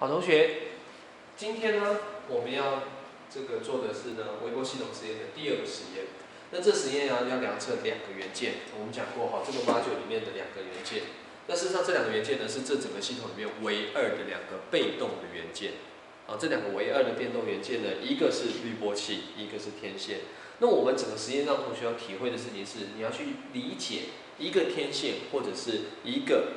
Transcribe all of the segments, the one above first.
好，同学，今天呢，我们要做的是呢微波系统实验的第二个实验。那这实验要量测两个元件，我们讲过哈，这个 module 里面的两个元件。那事实上这两个元件呢，是这整个系统里面唯二的两个被动的元件。啊，这两个唯二的变动元件呢，一个是滤波器，一个是天线。那我们整个实验让同学要体会的事情是，你要去理解一个天线或者是一个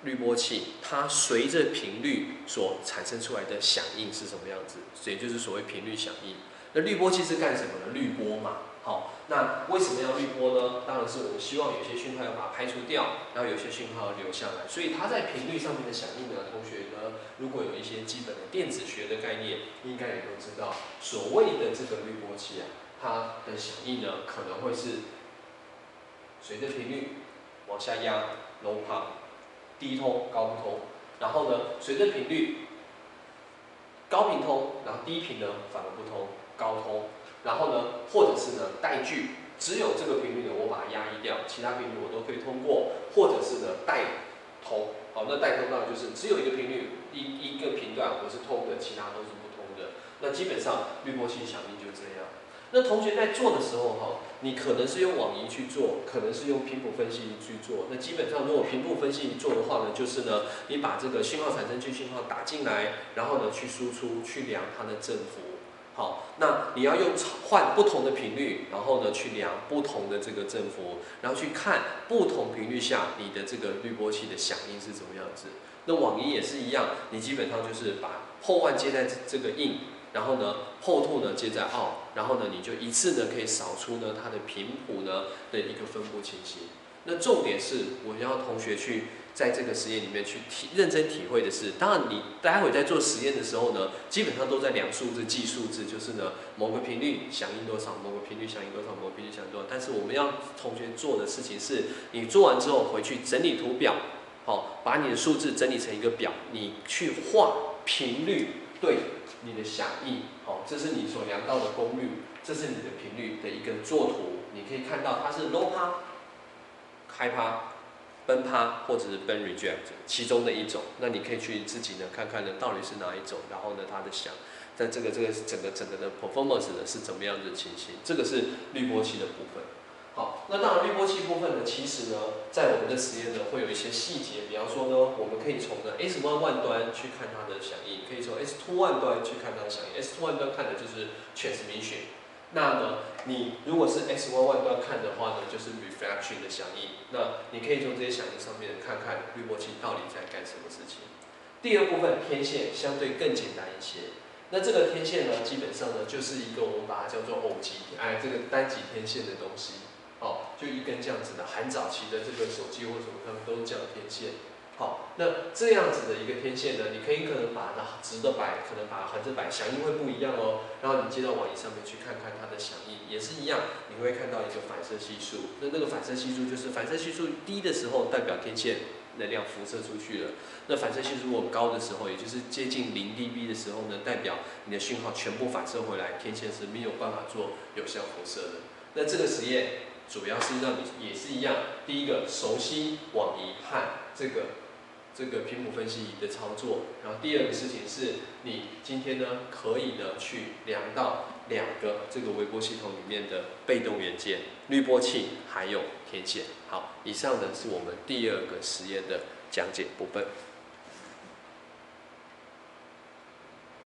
滤波器，它随着频率所产生出来的响应是什么样子，也就是所谓频率响应。那滤波器是干什么的？滤波嘛。好，那为什么要滤波呢？当然是我们希望有些讯号要把它排除掉，然后有些讯号要留下来。所以它在频率上面的响应呢，同学呢，如果有一些基本的电子学的概念，应该也都知道，所谓的这个滤波器啊，它的响应呢，可能会是随着频率往下压 ，low pass。低通、高不通，然后呢，随着频率，高频通，然后低频呢反而不通，高通，然后呢，或者是呢带距，只有这个频率呢我把它压抑掉，其他频率我都可以通过，或者是呢带通，好，那带通当然就是只有一个频率，一个频段我是通的，其他都是不通的。那基本上滤波器响应就这样。那同学在做的时候哈，你可能是用网仪去做，可能是用频谱分析去做。那基本上如果频谱分析做的话呢，就是呢，你把这个讯号产生器讯号打进来，然后呢去输出，去量它的振幅。好，那你要用换不同的频率，然后呢去量不同的这个振幅，然后去看不同频率下你的这个滤波器的响应是怎么样子。那网仪也是一样，你基本上就是把后腕接在这个in。然后呢，后兔呢接在 out， 然后呢你就一次呢可以扫出呢它的频谱呢的一个分布情形。那重点是我要同学去在这个实验里面去认真体会的是，当然你待会在做实验的时候呢，基本上都在量数字、记数字，就是呢某个频率响应多少，某个频率响应多少，某个频率响应多少。但是我们要同学做的事情是，你做完之后回去整理图表，好，把你的数字整理成一个表，你去画频率对你的响应，好，这是你所量到的功率，这是你的频率的一个作图。你可以看到它是 low pass、high pass、band pass或者是 band reject 其中的一种。那你可以去自己呢看看呢到底是哪一种，然后呢它的响，在这个整个的 performance 呢是怎么样的情形？这个是滤波器的部分。好，那当然滤波器部分呢，其实呢，在我们的实验呢，会有一些细节，比方说呢，我们可以从呢 S1 端去看它的响应，可以从 S2 端去看它的响应。S2 端看的就是 transmission。那呢，你如果是 S11 端看的话呢，就是 reflection 的响应。那你可以从这些响应上面看看滤波器到底在干什么事情。第二部分天线相对更简单一些。那这个天线呢，基本上呢，就是一个我们把它叫做偶极，这个单极天线的东西。好，就一根这样子的，很早期的这个手机或什么，他们都是这样的天线。好，那这样子的一个天线呢，你可能把它直的摆，可能把它横着摆，响应会不一样哦。然后你接到网仪上面去看看它的响应，也是一样，你会看到一个反射系数。那个反射系数就是反射系数低的时候，代表天线能量辐射出去了。那反射系数如果高的时候，也就是接近0dB的时候呢，代表你的讯号全部反射回来，天线是没有办法做有效辐射的。那这个实验主要是让你也是一样，第一个熟悉网仪和这个频谱分析仪的操作，然后第二个事情是你今天呢可以呢去量到两个这个微波系统里面的被动元件，滤波器还有天线。好，以上呢是我们第二个实验的讲解部分。